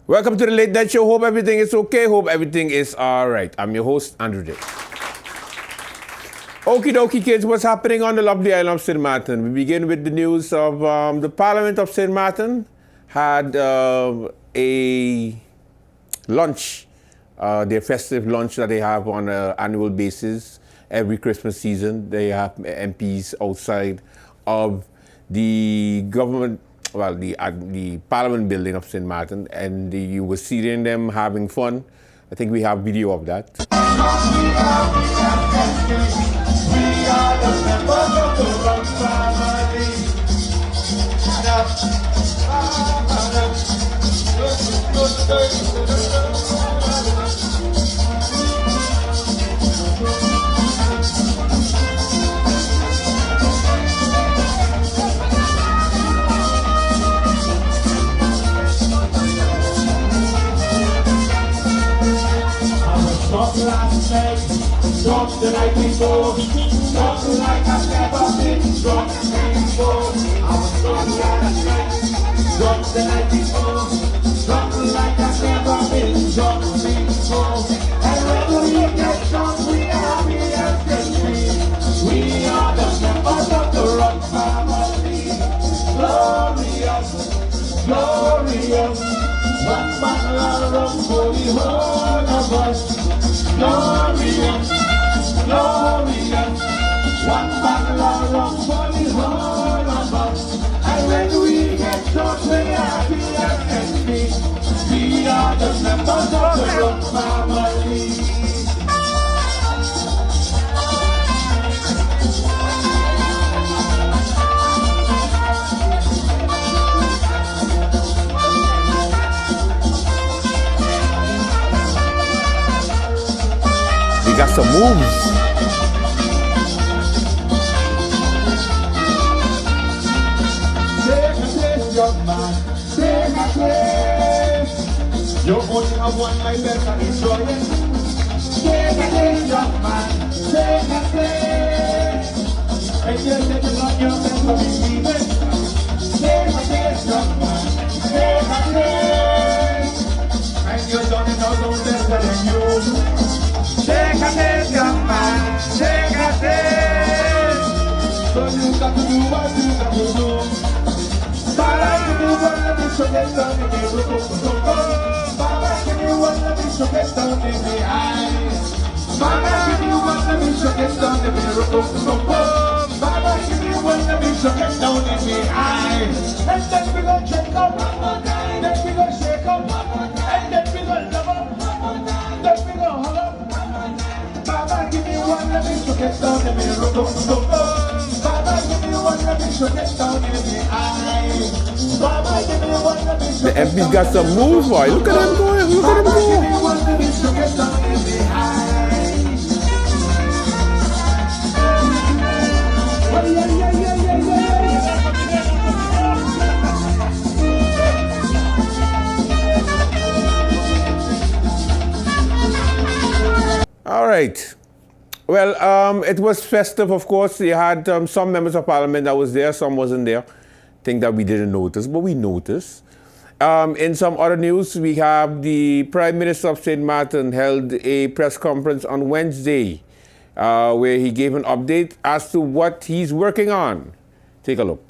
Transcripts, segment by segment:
Welcome to the Late Night Show. Hope everything is okay. Hope everything is all right. I'm your host, Andrew Day. Okie dokie, kids. What's happening on the lovely island of St. Martin? We begin with the news of the Parliament of St. Martin had a lunch, their festive lunch that they have on an annual basis every Christmas season. They have MPs outside of the government, well, the Parliament building of St. Martin, and you were seeing them having fun. I think we have video of that. Last night, drunk the night before, drunk like I've never been drunk before. I was drunk last night, drunk the night before, drunk like I've never been drunk before. And when we get drunk, we are happy as can be. We are the members of the rock family. Glorious, glorious. One bottle of rum for the whole of us. Glorious, glorious. One bottle of rum for the whole of us. And when we get drunk, we are happy as can be. We are the members of the rum family. Got some moves. Take a taste, young man. Take a taste. You're only have one life left and enjoy it. Take a taste, young man. Take a taste. And you're taking on your best to believe it. Take a taste, young man. Take a taste. And you're done it all those better than you. Take a taste, young man, take a taste. So you got to do what you got to do. Baba, give me one, let me show get down in the room. Baba, give me one, let me show get down in the eyes. Baba, give me one, let me show get down in the room. Baba, give me one, let me show get down in the eyes. And then we gon' shake up, then we gon' shake up, and then we gon' love up, then we gon' hold up. Baba, give me one, let me shook it down in the room. Baba, give me one, let me shook it down in the eye. Baba, give me one, let me shook The MP's got some moves, boy. Look at them going. Look at them Baba, give me going. one, let me shook it down in the eye. All right. Well, it was festive, of course. You had some members of parliament that was there, some wasn't there. Thing that we didn't notice, but we noticed. In some other news, we have the Prime Minister of St. Martin held a press conference on Wednesday where he gave an update as to what he's working on. Take a look.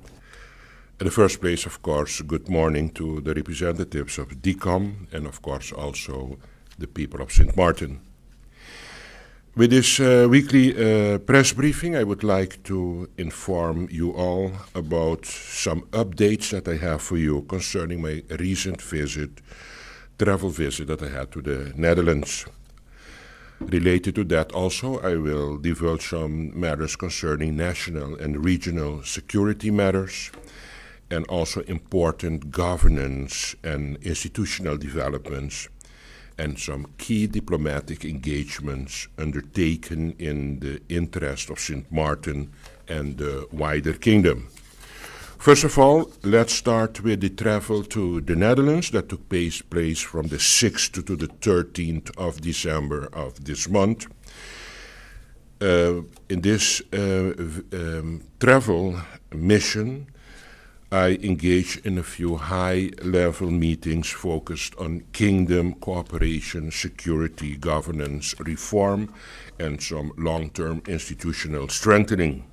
In the first place, of course, good morning to the representatives of DCOM and, of course, also the people of St. Martin. With this weekly press briefing, I would like to inform you all about some updates that I have for you concerning my recent travel visit that I had to the Netherlands. Related to that also, I will divulge some matters concerning national and regional security matters, and also important governance and institutional developments, and some key diplomatic engagements undertaken in the interest of St. Martin and the wider kingdom. First of all, let's start with the travel to the Netherlands that took place from the 6th to the 13th of December of this month. In this travel mission, I engaged in a few high-level meetings focused on kingdom cooperation, security, governance, reform, and some long-term institutional strengthening.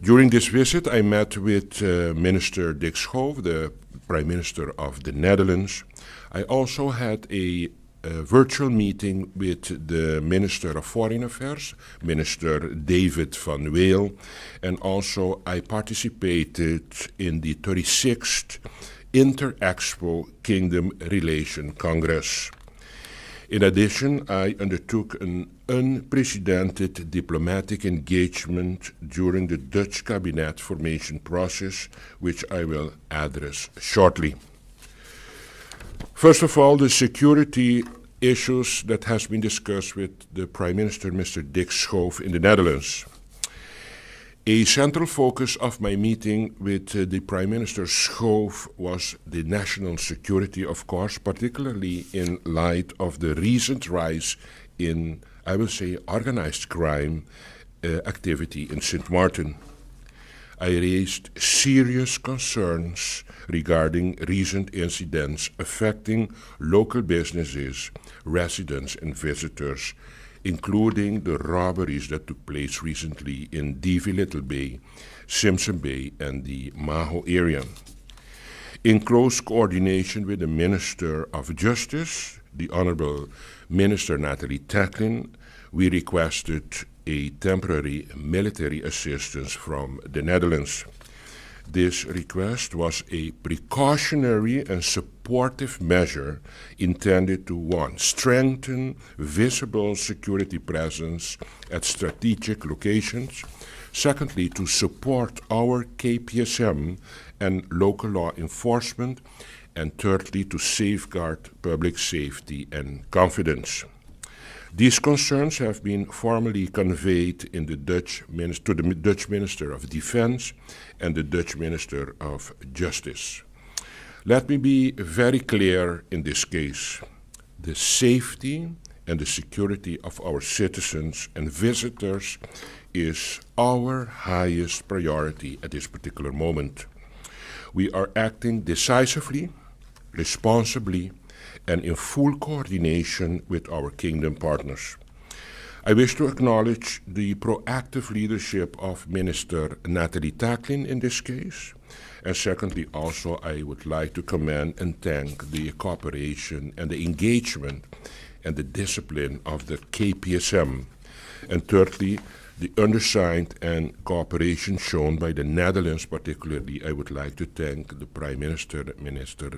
During this visit, I met with Minister Dick Schoof, the Prime Minister of the Netherlands. I also had a virtual meeting with the Minister of Foreign Affairs, Minister David van Weel, and also I participated in the 36th Inter-Expo Kingdom Relation Congress. In addition, I undertook an unprecedented diplomatic engagement during the Dutch cabinet formation process, which I will address shortly. First of all, the security issues that has been discussed with the Prime Minister, Mr. Dick Schoof, in the Netherlands. A central focus of my meeting with the Prime Minister Schoof was the national security, of course, particularly in light of the recent rise in, I will say, organized crime activity in Sint Maarten. I raised serious concerns regarding recent incidents affecting local businesses, residents, and visitors, including the robberies that took place recently in Divie Little Bay, Simpson Bay, and the Maho area. In close coordination with the Minister of Justice, the Honorable Minister Nathalie Tacklin, we requested a temporary military assistance from the Netherlands. This request was a precautionary and supportive measure intended to, one, strengthen visible security presence at strategic locations, secondly, to support our KPSM and local law enforcement, and thirdly, to safeguard public safety and confidence. These concerns have been formally conveyed to the Dutch Minister of Defense and the Dutch Minister of Justice. Let me be very clear in this case. The safety and the security of our citizens and visitors is our highest priority at this particular moment. We are acting decisively, responsibly, and in full coordination with our kingdom partners. I wish to acknowledge the proactive leadership of Minister Nathalie Tacklin in this case. And secondly, also, I would like to commend and thank the cooperation and the engagement and the discipline of the KPSM. And thirdly, the undersigned and cooperation shown by the Netherlands. Particularly, I would like to thank the Prime Minister, Minister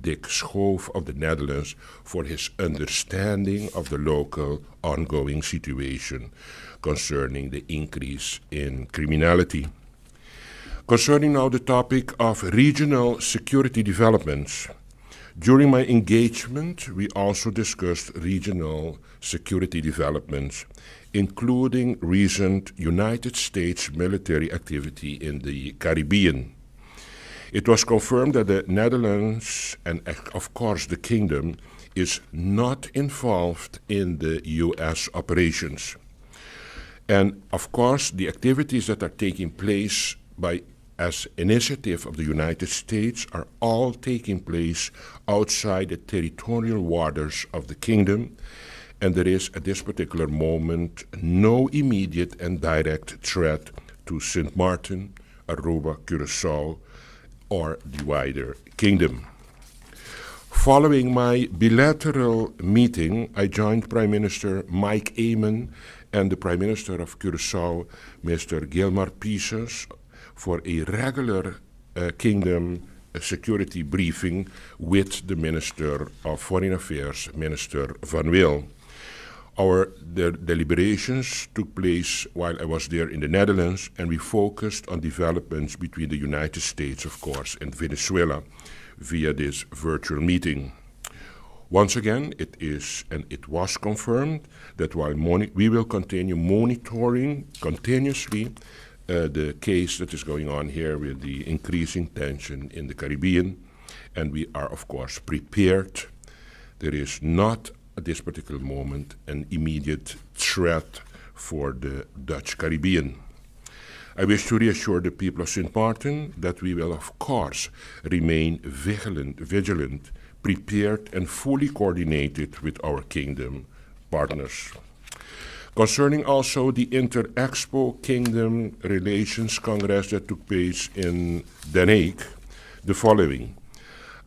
Dick Schoof of the Netherlands, for his understanding of the local ongoing situation concerning the increase in criminality. Concerning now the topic of regional security developments, during my engagement, we also discussed regional security developments, including recent United States military activity in the Caribbean. It was confirmed that the Netherlands, and of course the Kingdom, is not involved in the US operations. And of course, the activities that are taking place as initiative of the United States are all taking place outside the territorial waters of the Kingdom, and there is at this particular moment no immediate and direct threat to Sint Maarten, Aruba, Curaçao, or the wider Kingdom. Following my bilateral meeting, I joined Prime Minister Mike Eamon and the Prime Minister of Curaçao, Mr. Gilmar Pisas, for a regular Kingdom security briefing with the Minister of Foreign Affairs, Minister Van Weel. Our deliberations took place while I was there in the Netherlands, and we focused on developments between the United States, of course, and Venezuela via this virtual meeting. Once again, it is and it was confirmed that while we will continue monitoring continuously the case that is going on here with the increasing tension in the Caribbean, and we are, of course, prepared. There is not, at this particular moment, an immediate threat for the Dutch Caribbean. I wish to reassure the people of St. Martin that we will, of course, remain vigilant, prepared, and fully coordinated with our kingdom partners. Concerning also the Inter-Expo Kingdom Relations Congress that took place in Den Haag, the following.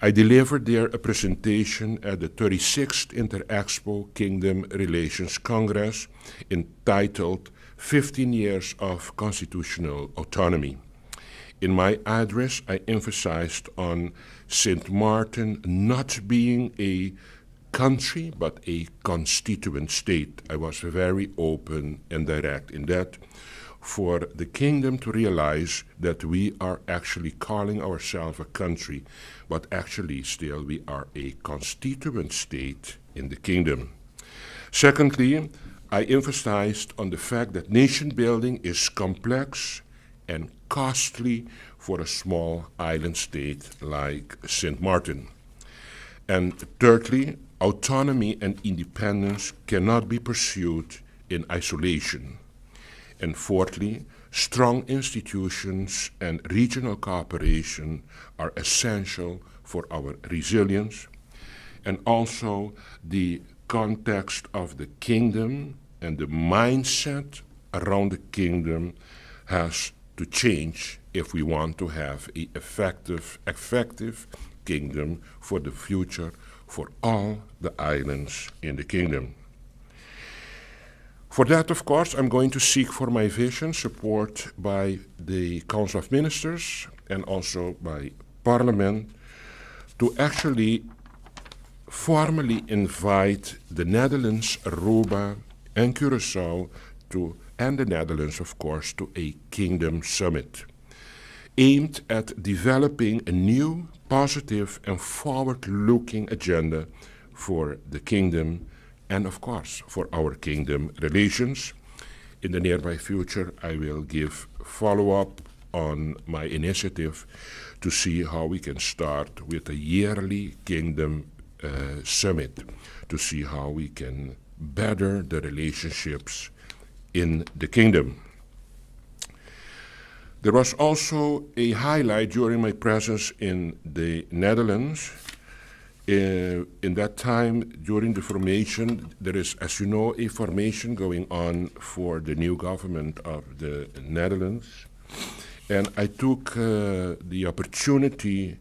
I delivered there a presentation at the 36th Inter-Expo Kingdom Relations Congress entitled 15 Years of Constitutional Autonomy. In my address, I emphasized on St. Martin not being a country but a constituent state. I was very open and direct in that, for the kingdom to realize that we are actually calling ourselves a country, but actually still we are a constituent state in the kingdom. Secondly, I emphasized on the fact that nation building is complex and costly for a small island state like St. Martin. And thirdly, autonomy and independence cannot be pursued in isolation. And fourthly, strong institutions and regional cooperation are essential for our resilience. And also the context of the kingdom and the mindset around the kingdom has to change if we want to have an effective kingdom for the future for all the islands in the kingdom. For that, of course, I'm going to seek for my vision support by the Council of Ministers and also by Parliament to actually formally invite the Netherlands, Aruba, and Curaçao and the Netherlands, of course, to a Kingdom Summit aimed at developing a new, positive, and forward-looking agenda for the Kingdom and, of course, for our Kingdom relations. In the nearby future, I will give follow-up on my initiative to see how we can start with a yearly Kingdom Summit, to see how we can better the relationships in the Kingdom. There was also a highlight during my presence in the Netherlands. In that time, during the formation, there is, as you know, a formation going on for the new government of the Netherlands. And I took the opportunity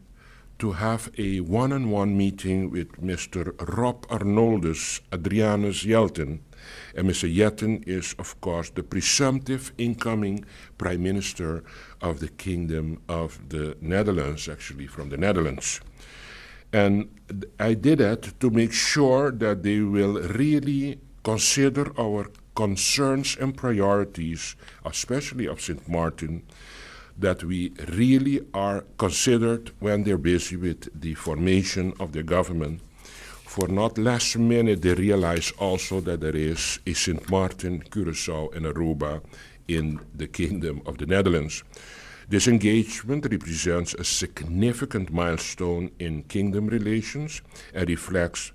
to have a one-on-one meeting with Mr. Rob Arnoldus Adrianus Jelten. And Mr. Jelten is, of course, the presumptive incoming Prime Minister of the Kingdom of the Netherlands, actually from the Netherlands. And I did that to make sure that they will really consider our concerns and priorities, especially of St. Martin, that we really are considered when they're busy with the formation of their government. For not last minute, they realize also that there is a St. Martin, Curaçao, and Aruba in the Kingdom of the Netherlands. This engagement represents a significant milestone in kingdom relations and reflects,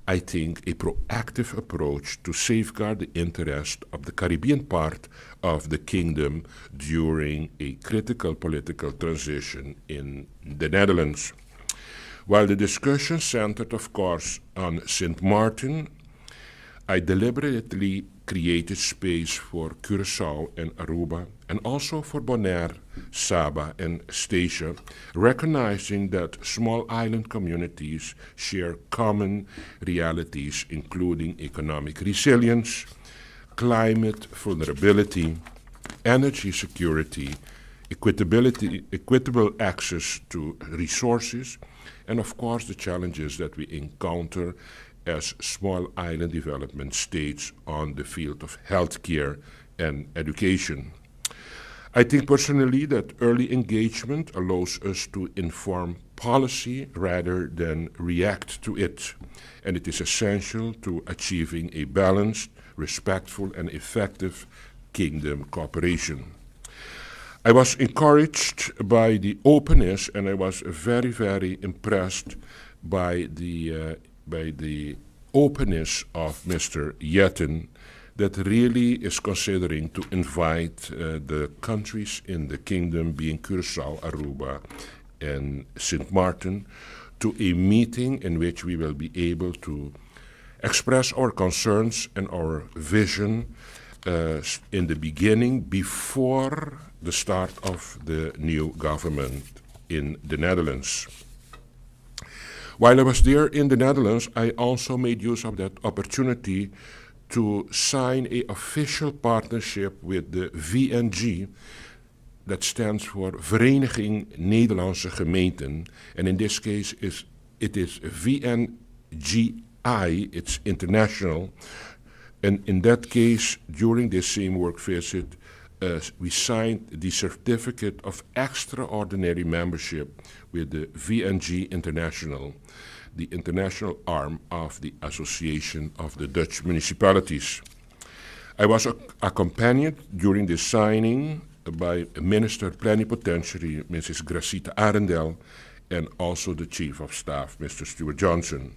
I think, a proactive approach to safeguard the interest of the Caribbean part of the kingdom during a critical political transition in the Netherlands. While the discussion centered, of course, on St. Martin, I deliberately created space for Curaçao and Aruba, and also for Bonaire, Saba, and Statia, recognizing that small island communities share common realities, including economic resilience, climate vulnerability, energy security, equitable access to resources, and of course the challenges that we encounter as small island development states on the field of healthcare and education. I think personally that early engagement allows us to inform policy rather than react to it, and it is essential to achieving a balanced, respectful, and effective kingdom cooperation. I was encouraged by the openness, and I was very, very impressed by the openness of Mr. Jelten that really is considering to invite the countries in the kingdom, being Curaçao, Aruba, and Sint Maarten, to a meeting in which we will be able to express our concerns and our vision in the beginning, before the start of the new government in the Netherlands. While I was there in the Netherlands, I also made use of that opportunity to sign an official partnership with the VNG, that stands for Vereniging Nederlandse Gemeenten. And in this case, it is VNGI, it's international. And in that case, during this same work visit, we signed the certificate of extraordinary membership with the VNG International, the international arm of the Association of the Dutch Municipalities. I was accompanied during this signing by Minister Plenipotentiary Mrs. Gracita Arendel and also the Chief of Staff, Mr. Stuart Johnson,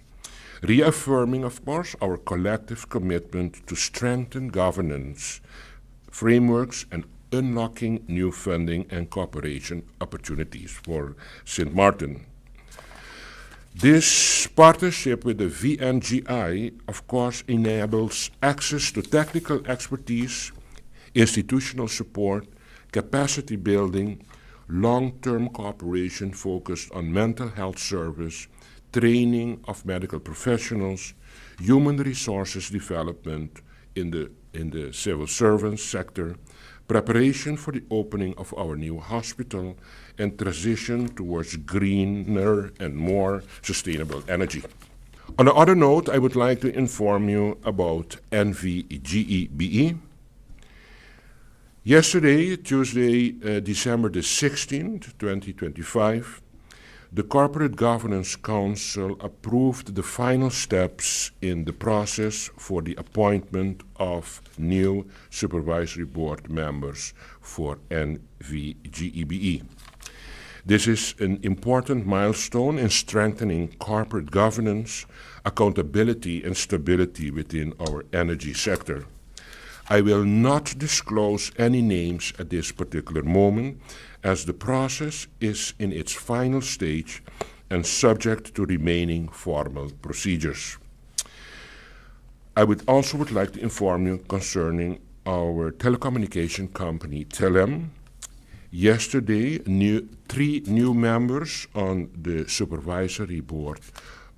reaffirming, of course, our collective commitment to strengthen governance frameworks and unlocking new funding and cooperation opportunities for Sint Maarten. This partnership with the VNGI, of course, enables access to technical expertise, institutional support, capacity building, long-term cooperation focused on mental health service, training of medical professionals, human resources development in the civil servants sector, preparation for the opening of our new hospital, and transition towards greener and more sustainable energy. On the other note, I would like to inform you about NVGEBE. Yesterday, Tuesday, December the 16th, 2025, the Corporate Governance Council approved the final steps in the process for the appointment of new supervisory board members for NVGEBE. This is an important milestone in strengthening corporate governance, accountability, and stability within our energy sector. I will not disclose any names at this particular moment, as the process is in its final stage and subject to remaining formal procedures. I would like to inform you concerning our telecommunication company, Telem. Yesterday, 3 new members on the supervisory board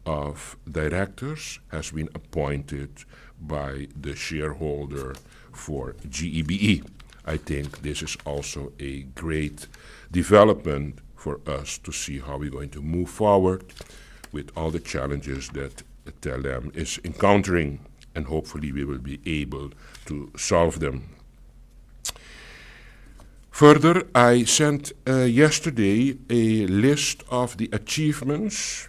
of directors has been appointed by the shareholder for GEBE. I think this is also a great development for us to see how we're going to move forward with all the challenges that Telem is encountering, and hopefully we will be able to solve them. Further, I sent yesterday a list of the achievements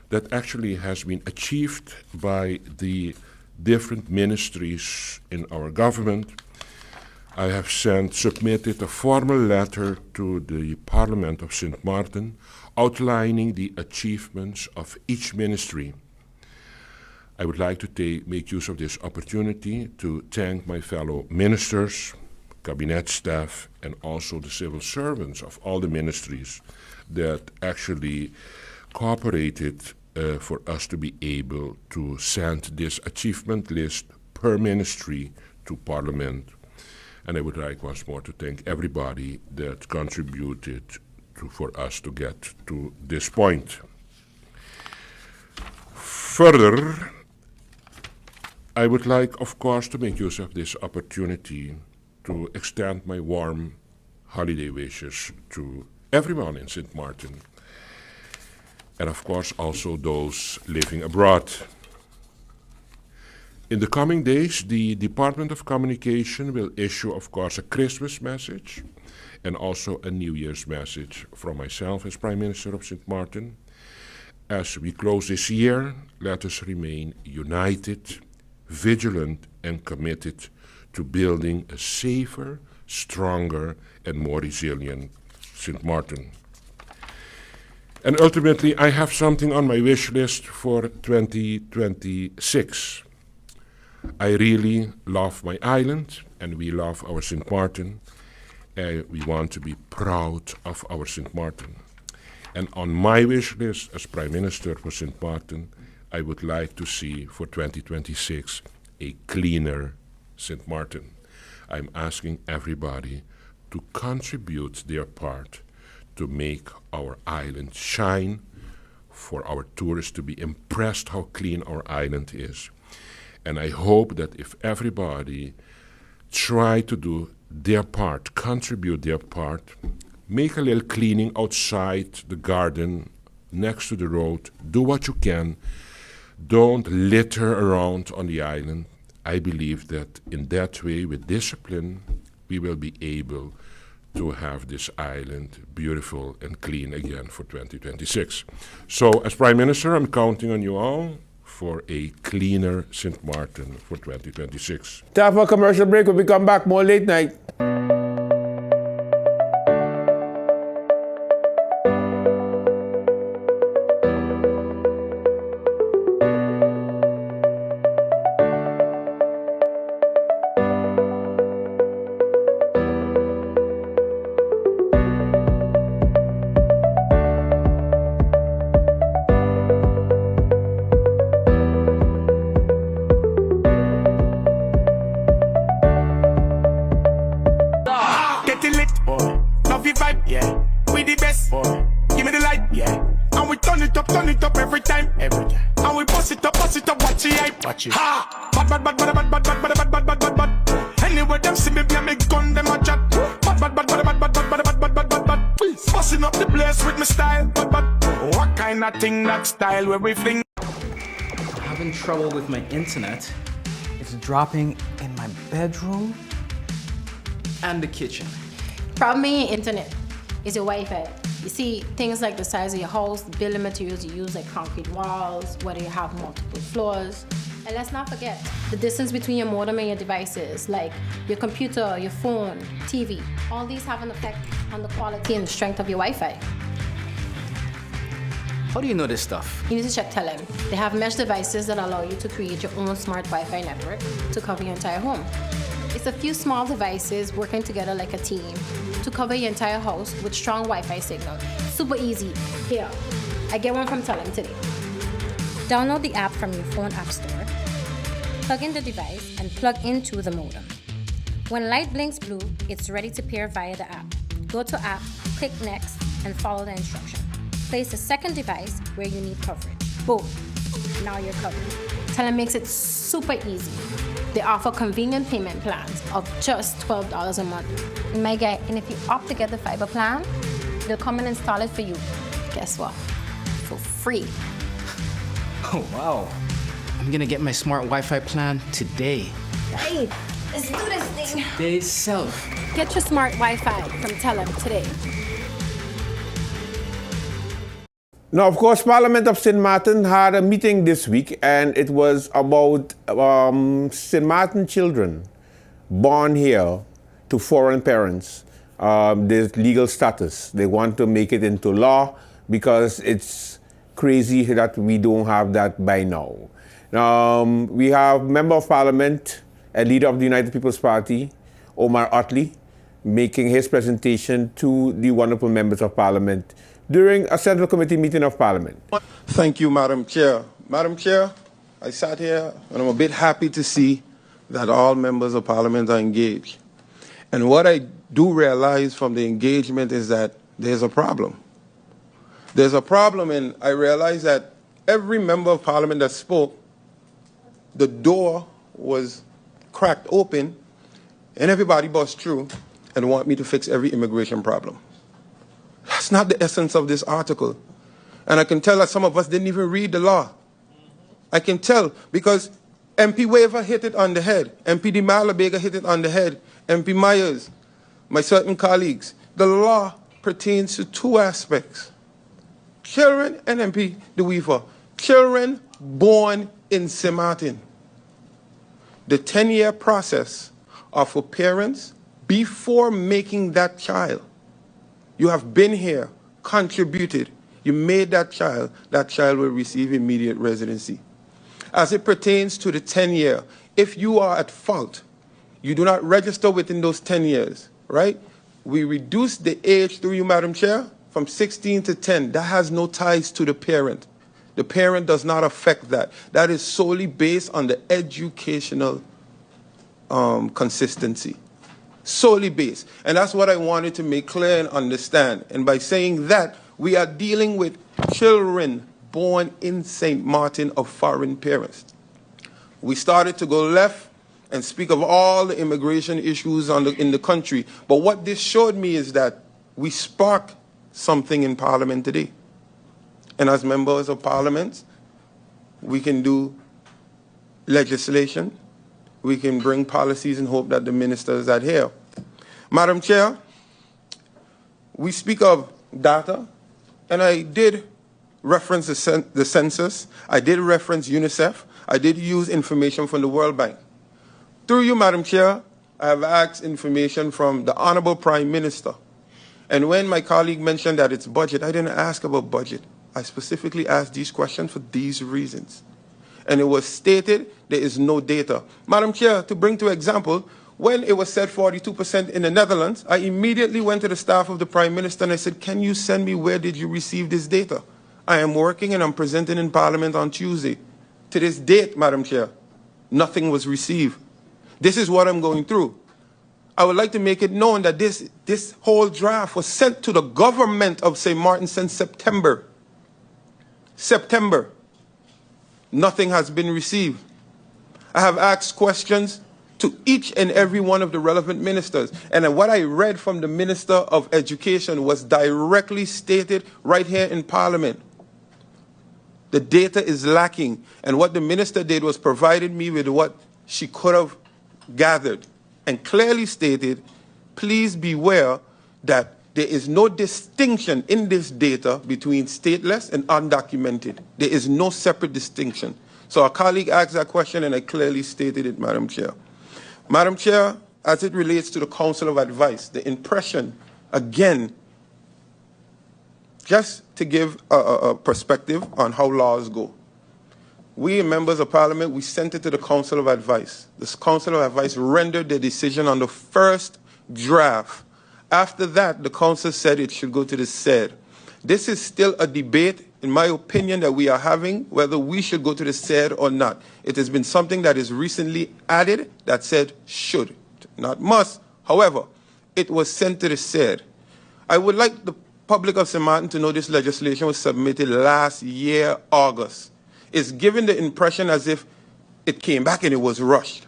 that actually has been achieved by the different ministries in our government. I have submitted a formal letter to the Parliament of Sint Maarten outlining the achievements of each ministry. I would like to make use of this opportunity to thank my fellow ministers, cabinet staff, and also the civil servants of all the ministries that actually cooperated for us to be able to send this achievement list per ministry to Parliament. And I would like once more to thank everybody that contributed for us to get to this point. Further, I would like, of course, to make use of this opportunity to extend my warm holiday wishes to everyone in Sint Maarten, and of course also those living abroad. In the coming days, the Department of Communication will issue, of course, a Christmas message and also a New Year's message from myself as Prime Minister of Sint Maarten. As we close this year, let us remain united, vigilant, and committed to building a safer, stronger, and more resilient Sint Maarten. And ultimately, I have something on my wish list for 2026. I really love my island, and we love our St. Martin. We want to be proud of our St. Martin. And on my wish list as Prime Minister for St. Martin, I would like to see for 2026 a cleaner St. Martin. I'm asking everybody to contribute their part to make our island shine, for our tourists to be impressed how clean our island is. And I hope that if everybody try to do their part, contribute their part, make a little cleaning outside the garden, next to the road, do what you can, don't litter around on the island. I believe that in that way, with discipline, we will be able to have this island beautiful and clean again for 2026. So as Prime Minister, I'm counting on you all for a cleaner St. Martin for 2026. Time for a commercial break. When we come back, more late night. Ha! Bad. Anyway, them see me, be me gun, them a chat. Bad. Busting up the place with my style. Bad. What kind of thing that style where we fling? Having trouble with my internet. It's dropping in my bedroom and the kitchen. Problem in your internet is your Wi-Fi. You see, things like the size of your house, the building materials you use, like concrete walls, whether you have multiple floors. And let's not forget the distance between your modem and your devices, like your computer, your phone, TV. All these have an effect on the quality and the strength of your Wi-Fi. How do you know this stuff? You need to check Telem. They have mesh devices that allow you to create your own smart Wi-Fi network to cover your entire home. It's a few small devices working together like a team to cover your entire house with strong Wi-Fi signal. Super easy. Here, I get one from Telem today. Download the app from your phone app store, plug in the device, and plug into the modem. When light blinks blue, it's ready to pair via the app. Go to app, click next, and follow the instruction. Place the second device where you need coverage. Boom, now you're covered. Telem makes it super easy. They offer convenient payment plans of just $12 a month. And my guy, and if you opt to get the fiber plan, they'll come and install it for you. Guess what? For free. Oh, wow. I'm gonna get my smart Wi-Fi plan today. Hey, let's do this thing. Today itself. Get your smart Wi-Fi from Telem today. Now, of course, Parliament of St. Martin had a meeting this week, and it was about St. Martin children born here to foreign parents, their legal status. They want to make it into law because it's crazy that we don't have that by now. We have Member of Parliament and Leader of the United People's Party, Omar Otley, making his presentation to the wonderful members of Parliament during a Central Committee meeting of Parliament. Thank you, Madam Chair. Madam Chair, I sat here and I'm a bit happy to see that all members of Parliament are engaged. And what I do realize from the engagement is that there's a problem. There's a problem, and I realize that every member of Parliament that spoke, the door was cracked open and everybody bust through and want me to fix every immigration problem. That's not the essence of this article. And I can tell that some of us didn't even read the law. I can tell because MP Waver hit it on the head. MP De Malabega hit it on the head. MP Myers, my certain colleagues. The law pertains to two aspects. Children and MP De Weaver. Children born in St. Martin. The 10-year process are for parents before making that child. You have been here, contributed, you made that child will receive immediate residency. As it pertains to the 10-year, if you are at fault, you do not register within those 10 years, right? We reduce the age through you, Madam Chair, from 16 to 10. That has no ties to the parent. The parent does not affect that. That is solely based on the educational consistency. Solely based. And that's what I wanted to make clear and understand. And by saying that, we are dealing with children born in St. Martin of foreign parents. We started to go left and speak of all the immigration issues in the country. But what this showed me is that we sparked something in Parliament today. And as members of Parliament, we can do legislation. We can bring policies and hope that the ministers adhere. Madam Chair, we speak of data, and I did reference the census. I did reference UNICEF. I did use information from the World Bank. Through you, Madam Chair, I have asked information from the Honorable Prime Minister. And when my colleague mentioned that it's budget, I didn't ask about budget. I specifically asked these questions for these reasons. And it was stated there is no data. Madam Chair, to bring to example, when it was said 42% in the Netherlands, I immediately went to the staff of the Prime Minister and I said, can you send me where did you receive this data? I am working and I'm presenting in Parliament on Tuesday. To this date, Madam Chair, nothing was received. This is what I'm going through. I would like to make it known that this whole draft was sent to the government of St. Martin since September. September. Nothing has been received. I have asked questions to each and every one of the relevant ministers. And what I read from the Minister of Education was directly stated right here in Parliament. The data is lacking. And what the minister did was provided me with what she could have gathered and clearly stated, please beware that there is no distinction in this data between stateless and undocumented. There is no separate distinction. So our colleague asked that question and I clearly stated it, Madam Chair. Madam Chair, as it relates to the Council of Advice, the impression, again, just to give a perspective on how laws go. We, members of Parliament, we sent it to the Council of Advice. This Council of Advice rendered their decision on the first draft. After that, the Council said it should go to the SED. This is still a debate, in my opinion, that we are having, whether we should go to the SED or not. It has been something that is recently added that said should, not must. However, it was sent to the SED. I would like the public of St. Martin to know this legislation was submitted last year, August. It's given the impression as if it came back and it was rushed.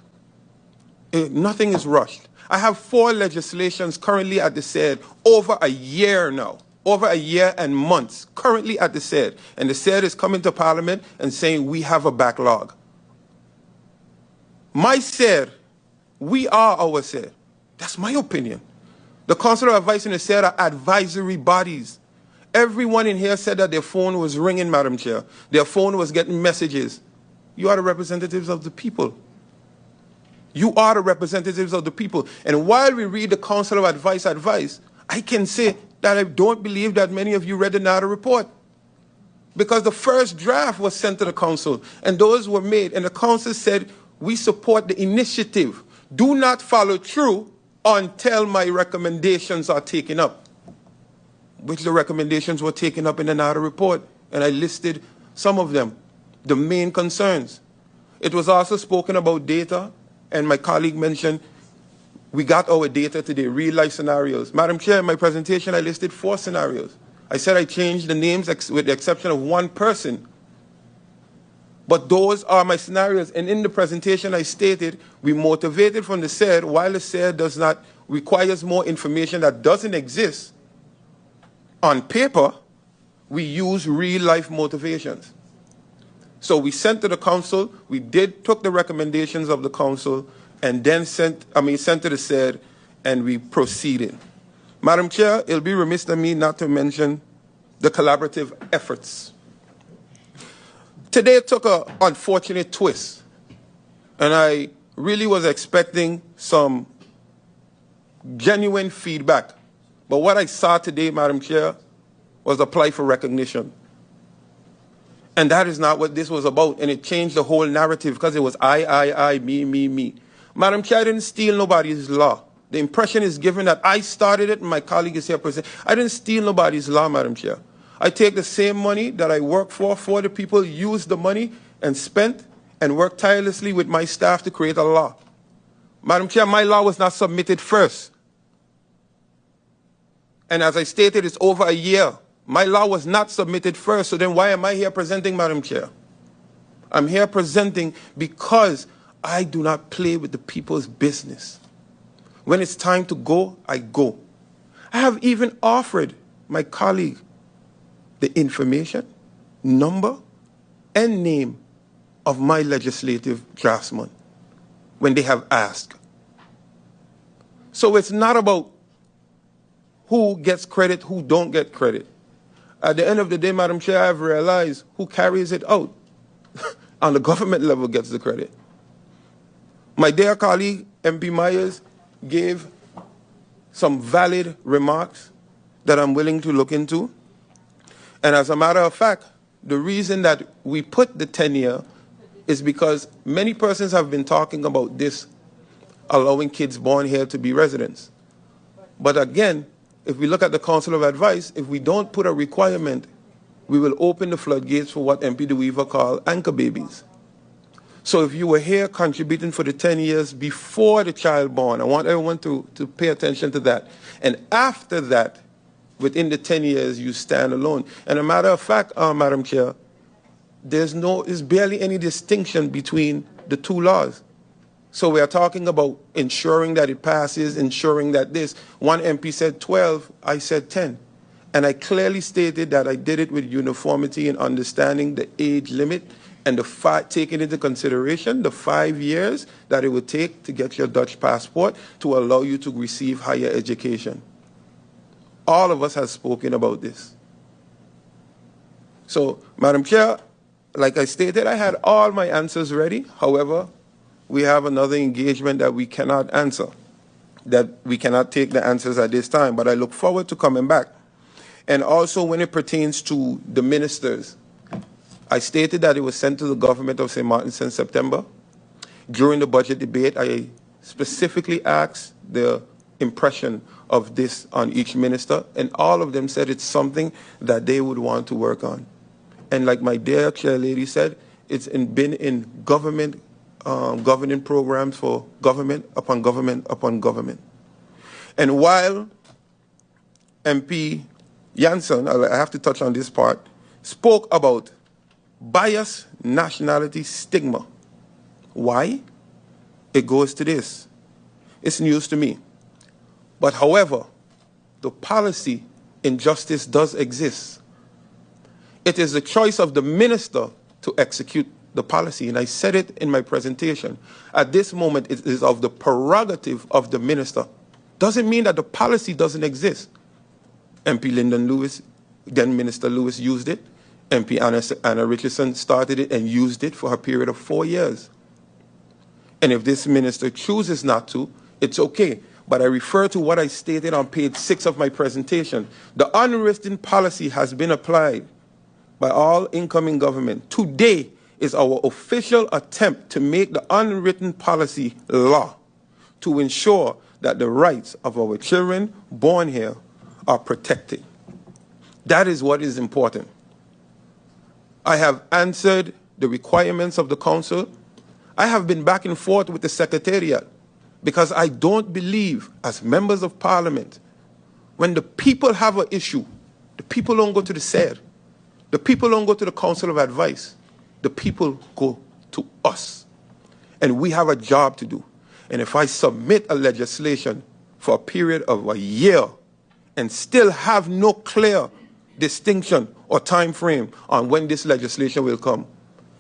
Nothing is rushed. I have 4 legislations currently at the SED over a year now, over a year and months, currently at the SED. And the SED is coming to Parliament and saying we have a backlog. My SED, we are our SED. That's my opinion. The Council of Advice and the SED are advisory bodies. Everyone in here said that their phone was ringing, Madam Chair. Their phone was getting messages. You are the representatives of the people. You are the representatives of the people. And while we read the Council of Advice, I can say that I don't believe that many of you read the NADA report. Because the first draft was sent to the Council, and those were made, and the Council said, we support the initiative. Do not follow through until my recommendations are taken up. Which the recommendations were taken up in the NADA report, and I listed some of them, the main concerns. It was also spoken about data, and my colleague mentioned we got our data today, real-life scenarios. Madam Chair, in my presentation, I listed 4 scenarios. I said I changed the names with the exception of 1 person. But those are my scenarios. And in the presentation, I stated we motivated from the SED, while the SED does not requires more information that doesn't exist on paper, we use real-life motivations. So we sent to the Council, we took the recommendations of the Council, and then sent to the SED, and we proceeded. Madam Chair, it'll be remiss of me not to mention the collaborative efforts. Today took an unfortunate twist, and I really was expecting some genuine feedback. But what I saw today, Madam Chair, was apply for recognition. And that is not what this was about. And it changed the whole narrative because it was I, me. Madam Chair, I didn't steal nobody's law. The impression is given that I started it and my colleague is here present. I didn't steal nobody's law, Madam Chair. I take the same money that I work for the people, use the money and spent and work tirelessly with my staff to create a law. Madam Chair, my law was not submitted first. And as I stated, it's over a year. My law was not submitted first, so then why am I here presenting, Madam Chair? I'm here presenting because I do not play with the people's business. When it's time to go, I go. I have even offered my colleague the information, number, and name of my legislative draftsman when they have asked. So it's not about who gets credit, who don't get credit. At the end of the day, Madam Chair, I have realized who carries it out on the government level gets the credit. My dear colleague, MP Myers, gave some valid remarks that I'm willing to look into. And as a matter of fact, the reason that we put the 10-year is because many persons have been talking about this, allowing kids born here to be residents. But again, if we look at the Council of Advice, if we don't put a requirement, we will open the floodgates for what MP De Weaver called anchor babies. So if you were here contributing for the 10 years before the child born, I want everyone to pay attention to that. And after that, within the 10 years, you stand alone. And a matter of fact, Madam Chair, there's barely any distinction between the two laws. So we are talking about ensuring that it passes, ensuring that this. One MP said 12, I said 10. And I clearly stated that I did it with uniformity and understanding the age limit and taking into consideration the 5 years that it would take to get your Dutch passport to allow you to receive higher education. All of us have spoken about this. So, Madam Chair, like I stated, I had all my answers ready. However, we have another engagement that we cannot answer, that we cannot take the answers at this time, but I look forward to coming back. And also when it pertains to the ministers, I stated that it was sent to the government of St. Martin since September. During the budget debate, I specifically asked the impression of this on each minister, and all of them said it's something that they would want to work on. And like my dear chair lady said, it's been in government governing programs for government upon government upon government. And while MP Janssen, I have to touch on this part, spoke about bias, nationality, stigma. Why? It goes to this. It's news to me. But however, the policy injustice does exist. It is the choice of the minister to execute the policy, and I said it in my presentation. At this moment, it is of the prerogative of the minister. Doesn't mean that the policy doesn't exist. MP Lyndon Lewis, then Minister Lewis used it. MP Anna Richardson started it and used it for a period of 4 years. And if this minister chooses not to, it's okay. But I refer to what I stated on page 6 of my presentation. The unwritten policy has been applied by all incoming government. Today is our official attempt to make the unwritten policy law to ensure that the rights of our children born here are protected. That is what is important. I have answered the requirements of the council. I have been back and forth with the secretariat because I don't believe, as members of parliament, when the people have an issue, the people don't go to the SER, the people don't go to the Council of Advice, the people go to us. And we have a job to do. And if I submit a legislation for a period of a year and still have no clear distinction or time frame on when this legislation will come,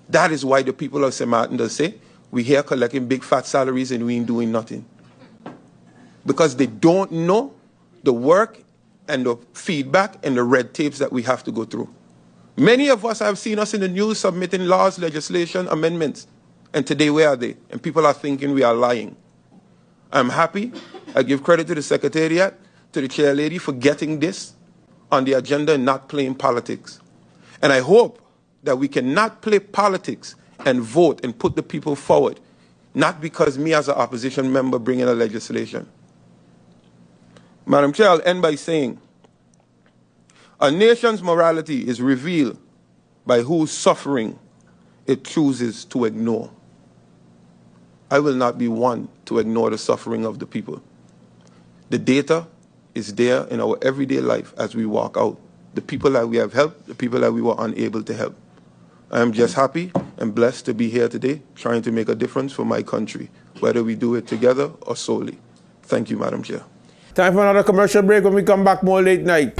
that is why the people of St. Martin does say, we here collecting big fat salaries and we ain't doing nothing. Because they don't know the work and the feedback and the red tapes that we have to go through. Many of us have seen us in the news submitting laws, legislation, amendments. And today, where are they? And people are thinking we are lying. I'm happy. I give credit to the Secretariat, to the Chair Lady for getting this on the agenda and not playing politics. And I hope that we cannot play politics and vote and put the people forward, not because me as an opposition member bring in a legislation. Madam Chair, I'll end by saying, a nation's morality is revealed by whose suffering it chooses to ignore. I will not be one to ignore the suffering of the people. The data is there in our everyday life as we walk out. The people that we have helped, the people that we were unable to help. I am just happy and blessed to be here today, trying to make a difference for my country, whether we do it together or solely. Thank you, Madam Chair. Time for another commercial break. When we come back, more late night.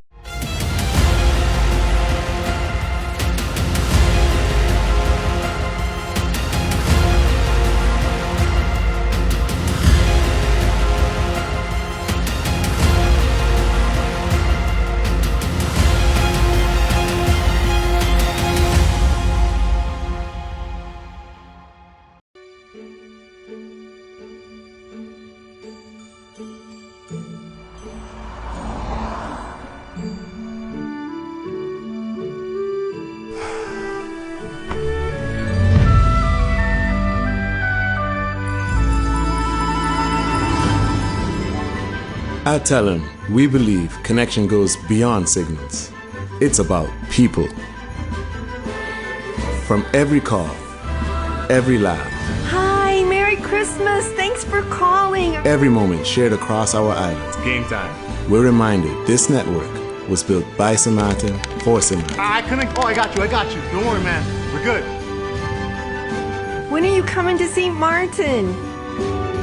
At Talon, we believe connection goes beyond signals. It's about people. From every call, every laugh, Hi, Merry Christmas. Thanks for calling. every moment shared across our island, Game time. we're reminded this network was built by St. Martin for St. Martin. I couldn't. Oh, I got you. Don't worry, man. We're good. When are you coming to St. Martin?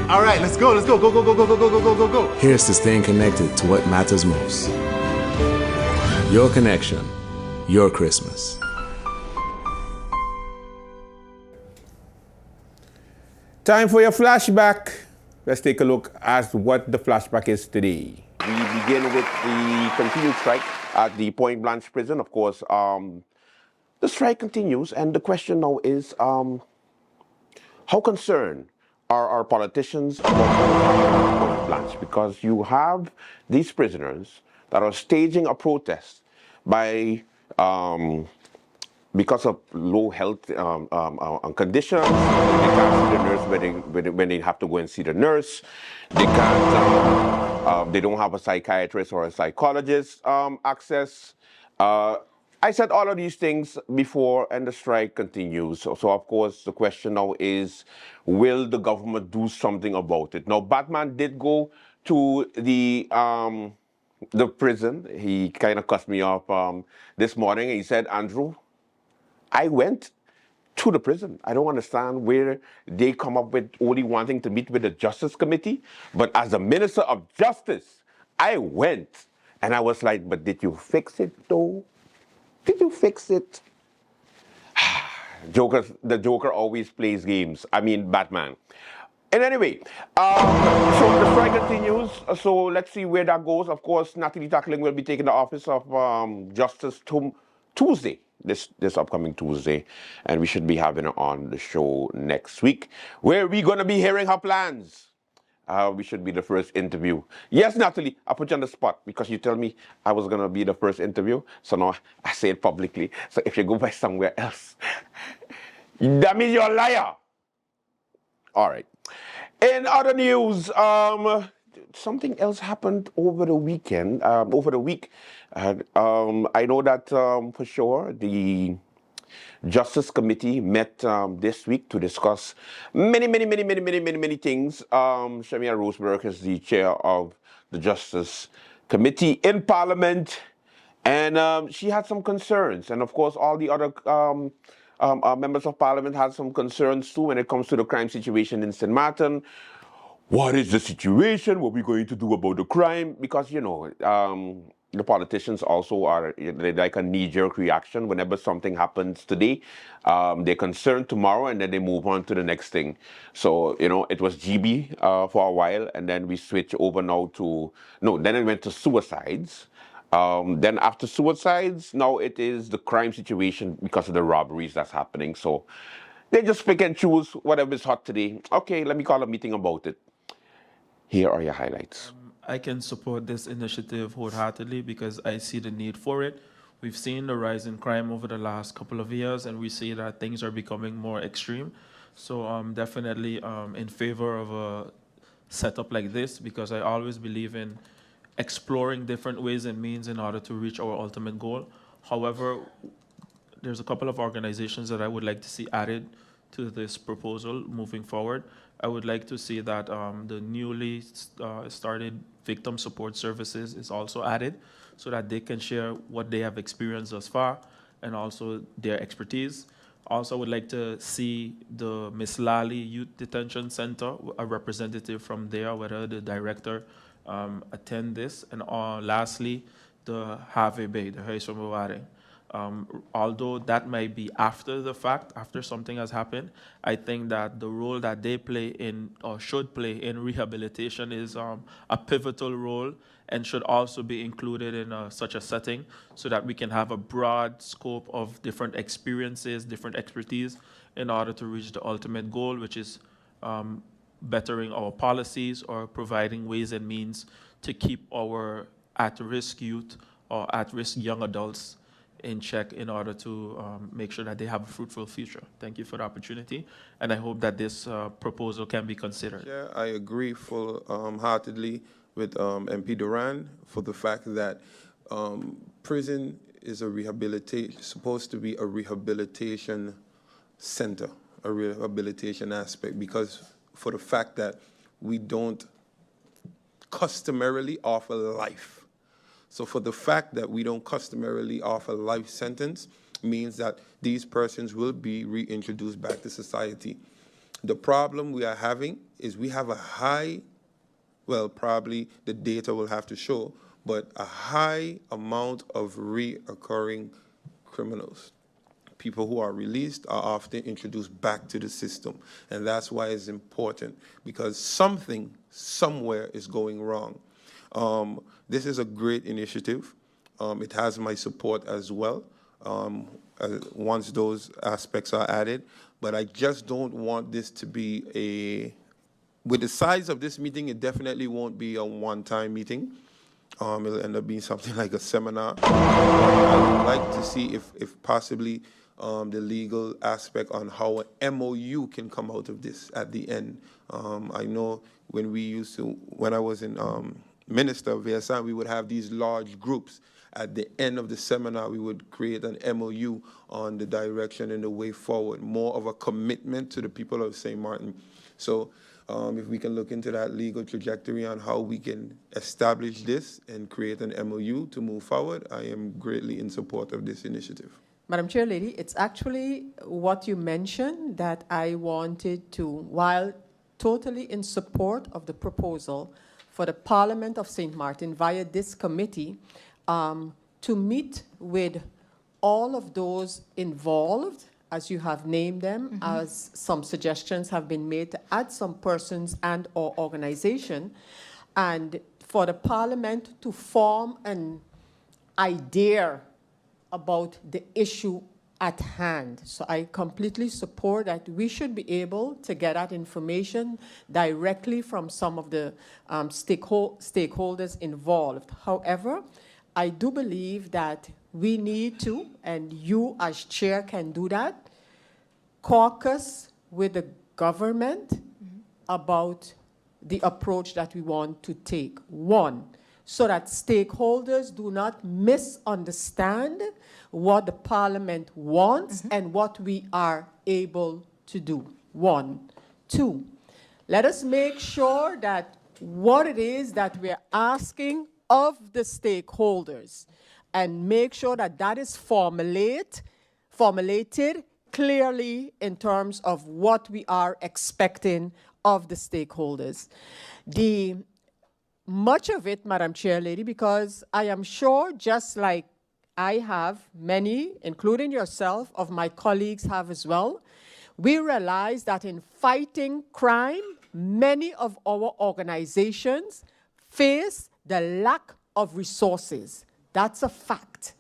All right, let's go. Go, go, go, go, go, go, go, go, go, go. Here's to staying connected to what matters most. Your connection, your Christmas. Time for your flashback. Let's take a look at what the flashback is today. We begin with the continued strike at the Point Blanche prison. Of course, the strike continues, and the question now is, how concerned are our politicians about Point Blanche? Because you have these prisoners that are staging a protest by because of low health conditions. They can't see the nurse when they have to go and see the nurse. They can't. They don't have a psychiatrist or a psychologist access. I said all of these things before, and the strike continues. So of course, the question now is, will the government do something about it? Now, Batman did go to the prison. He kind of cussed me off this morning. He said, Andrew, I went to the prison. I don't understand where they come up with only wanting to meet with the Justice Committee. But as a Minister of Justice, I went. And I was like, but did you fix it though? Did you fix it? The Joker always plays games. I mean, Batman. And anyway, so the strike continues. So let's see where that goes. Of course, Natalie Tackling will be taking the office of Justice Tuesday, this upcoming Tuesday. And we should be having her on the show next week, where we're going to be hearing her plans. We should be the first interview. Yes, Natalie, I put you on the spot because you tell me I was going to be the first interview. So now I say it publicly. So if you go by somewhere else, that means you're a liar. All right. In other news, something else happened over the weekend, over the week. I know that for sure the Justice Committee met this week to discuss many things. Shamia Roseberg is the chair of the Justice Committee in Parliament, and she had some concerns. And of course, all the other members of Parliament had some concerns too when it comes to the crime situation in St. Martin. What is the situation? What are we going to do about the crime? Because, you know, the politicians also are like a knee-jerk reaction. Whenever something happens today, they're concerned tomorrow, and then they move on to the next thing. So, you know, it was GB for a while, and then we switched over now to, then it went to suicides. Then after suicides, now it is the crime situation because of the robberies that's happening. So they just pick and choose whatever is hot today. Okay, let me call a meeting about it. Here are your highlights. I can support this initiative wholeheartedly because I see the need for it. We've seen the rise in crime over the last couple of years, and we see that things are becoming more extreme. So I'm definitely in favor of a setup like this, because I always believe in exploring different ways and means in order to reach our ultimate goal. However, there's a couple of organizations that I would like to see added to this proposal moving forward. I would like to see that the newly started victim support services is also added, so that they can share what they have experienced thus far and also their expertise. Also, I would like to see the Miss Lally Youth Detention Center, a representative from there, whether the director attend this. And lastly, the Have Bay, the Huis van Bewaring. Although that might be after the fact, after something has happened, I think that the role that they play in, or should play in rehabilitation, is a pivotal role, and should also be included in such a setting, so that we can have a broad scope of different experiences, different expertise, in order to reach the ultimate goal, which is bettering our policies or providing ways and means to keep our at-risk youth or at-risk young adults in check, in order to make sure that they have a fruitful future. Thank you for the opportunity, and I hope that this proposal can be considered. Yeah, I agree full-heartedly with MP Duran for the fact that prison is supposed to be a rehabilitation center, a rehabilitation aspect, because for the fact that we don't customarily offer life. So for the fact that we don't customarily offer life sentence means that these persons will be reintroduced back to society. The problem we are having is we have a high, well, probably the data will have to show, but a high amount of reoccurring criminals. People who are released are often introduced back to the system. And that's why it's important, because something somewhere is going wrong. This is a great initiative. It has my support as well, once those aspects are added. But I just don't want this to be with the size of this meeting, it definitely won't be a one-time meeting. It'll end up being something like a seminar. I would like to see if possibly the legal aspect on how an MOU can come out of this at the end. I know when I was in Minister of VSI, we would have these large groups. At the end of the seminar, we would create an MOU on the direction and the way forward, more of a commitment to the people of St. Martin. So if we can look into that legal trajectory on how we can establish this and create an MOU to move forward, I am greatly in support of this initiative. Madam Chair Lady, it's actually what you mentioned that I wanted to, while totally in support of the proposal for the Parliament of St. Martin via this committee, to meet with all of those involved, as you have named them, as some suggestions have been made to add some persons and or organization, and for the Parliament to form an idea about the issue at hand. So I completely support that we should be able to get that information directly from some of the stakeholders involved. However, I do believe that we need to, and you as chair can do that, caucus with the government about the approach that we want to take. One, so that stakeholders do not misunderstand what the Parliament wants and what we are able to do. One. Two, let us make sure that what it is that we're asking of the stakeholders, and make sure that that is formulated clearly in terms of what we are expecting of the stakeholders. Much of it, Madam Chair Lady, because I am sure, just like I have, many, including yourself, of my colleagues have as well, we realize that in fighting crime, many of our organizations face the lack of resources. That's a fact.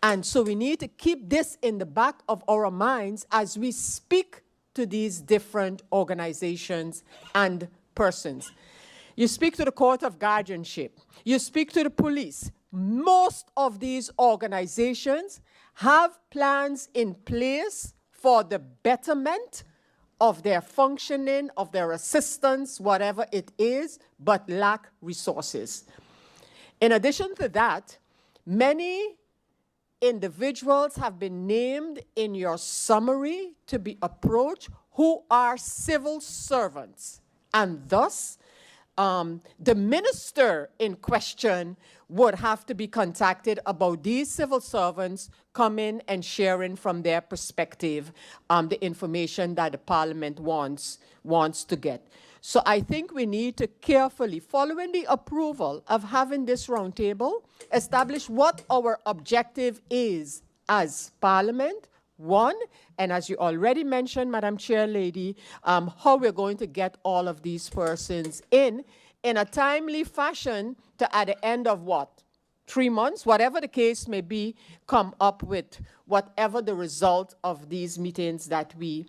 And so we need to keep this in the back of our minds as we speak to these different organizations and persons. You speak to the court of guardianship. You speak to the police. most of these organizations have plans in place for the betterment of their functioning, of their assistance, whatever it is, but lack resources. In addition to that, many individuals have been named in your summary to be approached who are civil servants, and thus the minister in question would have to be contacted about these civil servants coming and sharing from their perspective the information that the parliament wants to get. So I think we need to carefully, following the approval of having this roundtable, establish what our objective is as parliament, one, and as you already mentioned, Madam Chair Lady, how we're going to get all of these persons in a timely fashion to, at the end of what? 3 months, whatever the case may be, come up with whatever the result of these meetings that we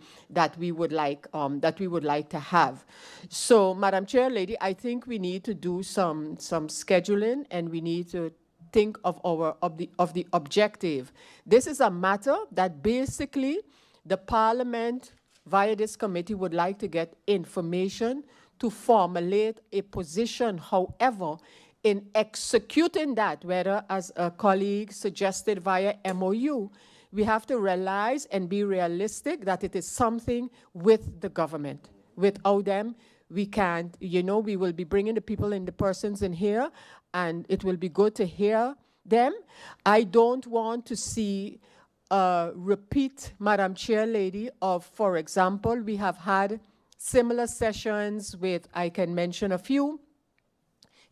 would like to have. So, Madam Chair Lady, I think we need to do some scheduling, and we need to think of the objective. This is a matter that basically the Parliament, via this committee, would like to get information to formulate a position. However, in executing that, whether as a colleague suggested via MOU, we have to realize and be realistic that it is something with the government. Without them, we can't, we will be bringing the people and the persons in here, and it will be good to hear them. I don't want to see a repeat, Madam Chair Lady, of, for example, we have had similar sessions with, I can mention a few,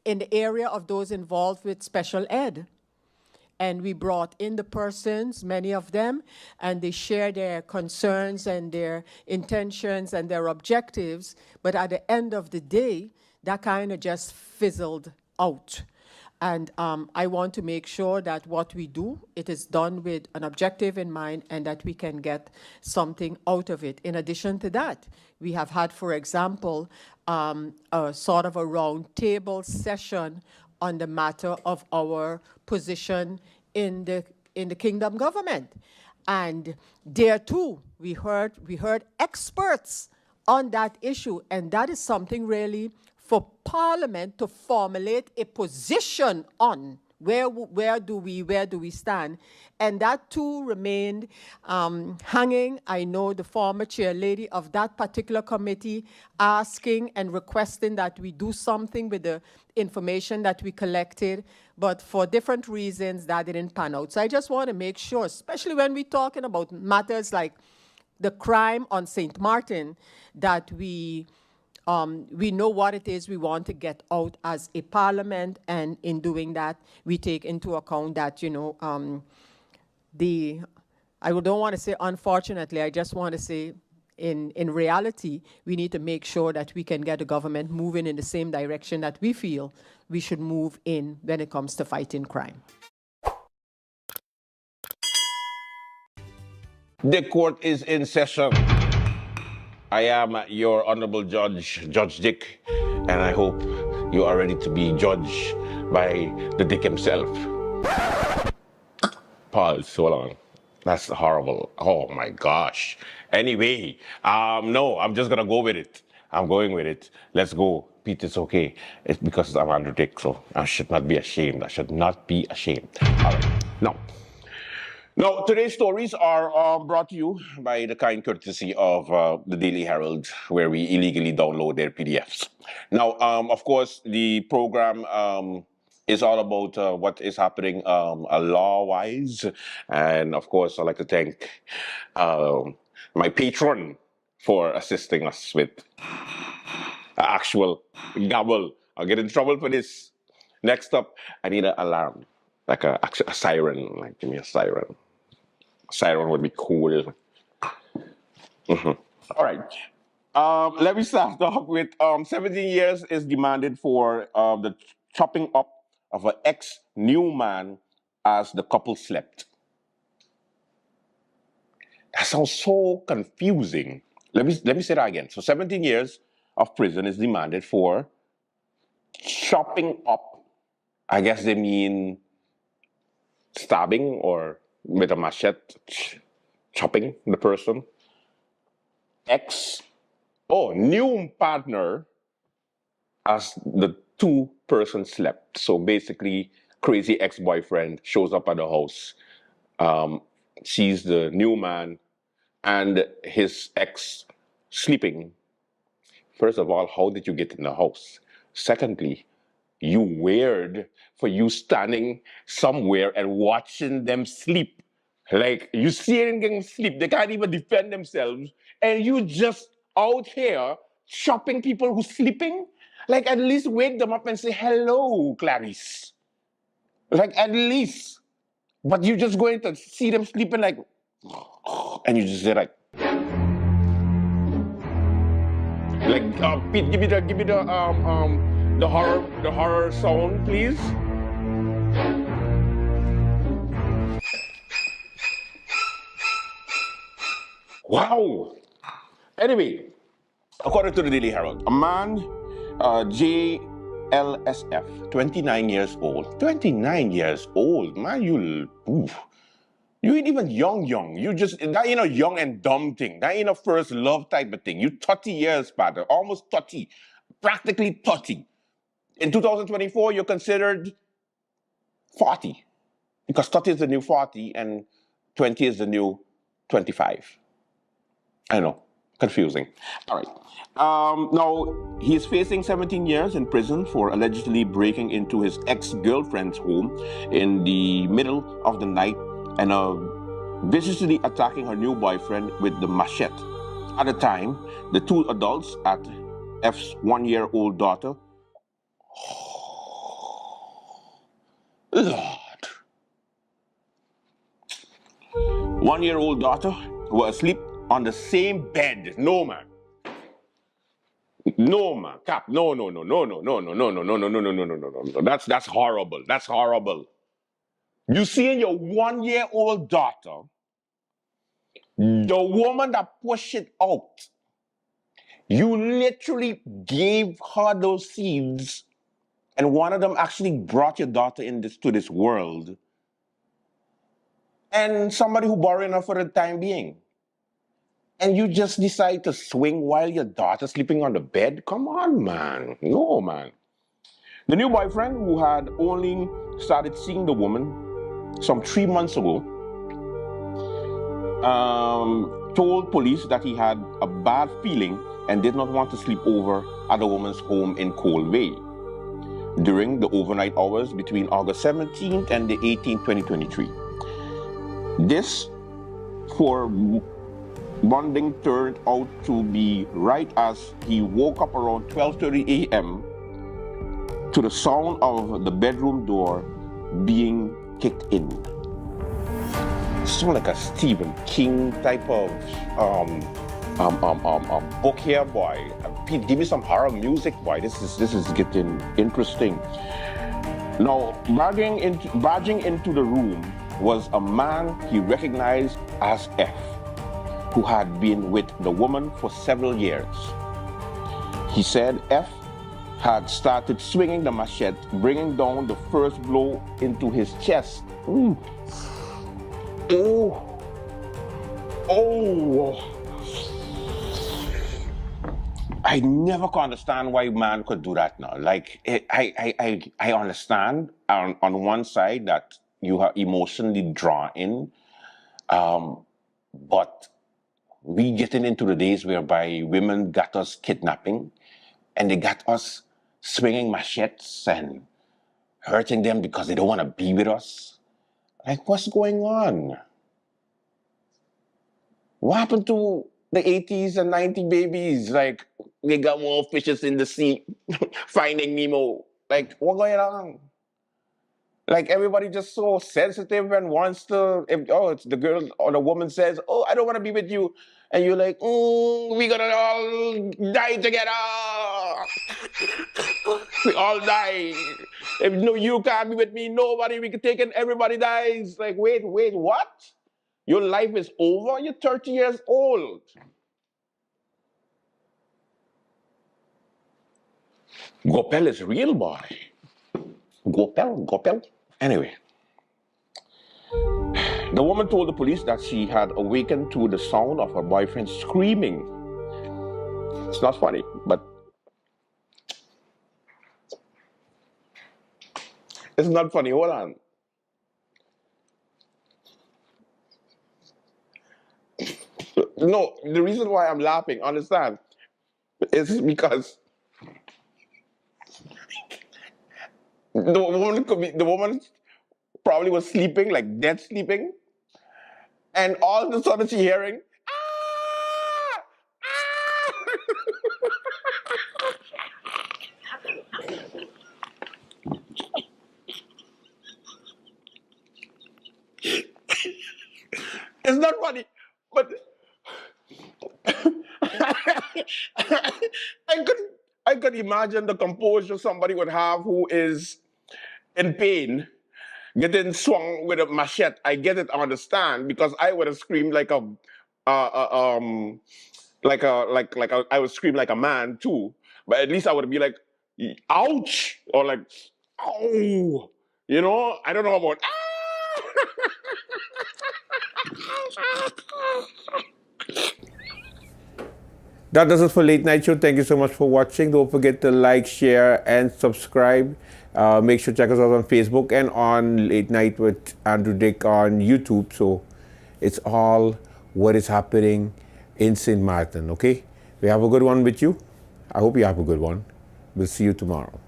in the area of those involved with special ed. And we brought in the persons, many of them, and they shared their concerns and their intentions and their objectives. But at the end of the day, that kind of just fizzled out. And I want to make sure that what we do, it is done with an objective in mind and that we can get something out of it. In addition to that, we have had, for example, a sort of a round table session on the matter of our position in the kingdom government. And there too, we heard experts on that issue, and that is something really for Parliament to formulate a position on. Where do we stand? And that too remained hanging. I know the former chair lady of that particular committee asking and requesting that we do something with the information that we collected, but for different reasons that didn't pan out. So I just want to make sure, especially when we're talking about matters like the crime on St. Martin, that we know what it is we want to get out as a parliament, and in doing that, we take into account that, I don't want to say unfortunately, I just want to say in reality, we need to make sure that we can get the government moving in the same direction that we feel we should move in when it comes to fighting crime. The court is in session. I am your Honorable Judge, Judge Dick, and I hope you are ready to be judged by the Dick himself. Pause, so long. That's horrible. Oh my gosh. Anyway, no, I'm just gonna go with it. I'm going with it. Let's go. Pete, it's okay. It's because I'm under Dick, so I should not be ashamed. I should not be ashamed. All right, now, today's stories are brought to you by the kind courtesy of the Daily Herald, where we illegally download their PDFs. Now, of course, the program is all about what is happening law-wise. And, of course, I'd like to thank my patron for assisting us with actual gobble. I'll get in trouble for this. Next up, I need an alarm. Like a siren, like give me a siren. Siren would be cool. All right. Let me start off with 17 years is demanded for the chopping up of an ex-new man as the couple slept. That sounds so confusing. Let me say that again. So 17 years of prison is demanded for chopping up. I guess they mean stabbing or with a machete chopping the person. New partner as the two persons slept. So basically, crazy ex-boyfriend shows up at the house, sees the new man and his ex sleeping. First of all, how did you get in the house? Secondly, you weird for you standing somewhere and watching them sleep. Like, you seeing them sleep, they can't even defend themselves, and you just out here chopping people who's sleeping? Like, at least wake them up and say, hello, Clarice. Like, at least. But you just going to see them sleeping like, and you just say like, Pete, give me the horror sound, please. Wow. Anyway, according to the Daily Herald, a man, JLSF, 29 years old. 29 years old, man, you ain't even young. You just, that ain't a young and dumb thing. That ain't a first love type of thing. You 30 years, partner, almost 30, practically 30. In 2024, you're considered 40. Because 30 is the new 40 and 20 is the new 25. I know, confusing. All right. Now, he's facing 17 years in prison for allegedly breaking into his ex-girlfriend's home in the middle of the night and viciously attacking her new boyfriend with the machete. At the time, the two adults at F's one-year-old daughter, Lord, one-year-old daughter were asleep on the same bed. No, man. No, man. Cap. No. That's horrible. That's horrible. You seeing your one-year-old daughter, the woman that pushed it out, you literally gave her those seeds, and one of them actually brought your daughter to this world, and somebody who borrowed her for the time being. And you just decide to swing while your daughter's sleeping on the bed? Come on, man. No, man. The new boyfriend, who had only started seeing the woman some 3 months ago, told police that he had a bad feeling and did not want to sleep over at the woman's home in Cold Bay during the overnight hours between August 17th and the 18th, 2023. This, for bonding, turned out to be right as he woke up around 12:30 a.m. to the sound of the bedroom door being kicked in. Sound like a Stephen King type of book here, boy. Pete, give me some horror music, boy. This is getting interesting. Now, barging into the room was a man he recognized as F, who had been with the woman for several years. He said F had started swinging the machete, bringing down the first blow into his chest. Ooh. Oh. I never could understand why man could do that now. Like, I understand on one side that you are emotionally drawn in, but we getting into the days whereby women got us kidnapping and they got us swinging machetes and hurting them because they don't want to be with us. Like, what's going on? What happened to the 80s and 90s babies? Like, they got more fishes in the sea, Finding Nemo. Like, what's going on? Like, everybody just so sensitive and wants to, it's the girl or the woman says, oh, I don't want to be with you. And you're like, we're going to all die together. We all die. If no, you can't be with me, nobody, we can take it, everybody dies. Like, wait, what? Your life is over? You're 30 years old. Gopel is real, boy. Gopel. Anyway. The woman told the police that she had awakened to the sound of her boyfriend screaming. It's not funny, but it's not funny. Hold on. No, the reason why I'm laughing, understand, is because the woman probably was sleeping, like dead sleeping, and all of a sudden she hearing, "Ah! It's not funny, but I could imagine the composure somebody would have who is in pain, getting swung with a machete. I get it, I understand, because I would have screamed like a, I would scream like a man too. But at least I would be like, ouch, or like, oh, you know. I don't know about. That does it for Late Night Show. Thank you so much for watching. Don't forget to like, share, and subscribe. Make sure to check us out on Facebook and on Late Night with Andrew Dick on YouTube. So it's all what is happening in St. Martin, okay? We have a good one with you. I hope you have a good one. We'll see you tomorrow.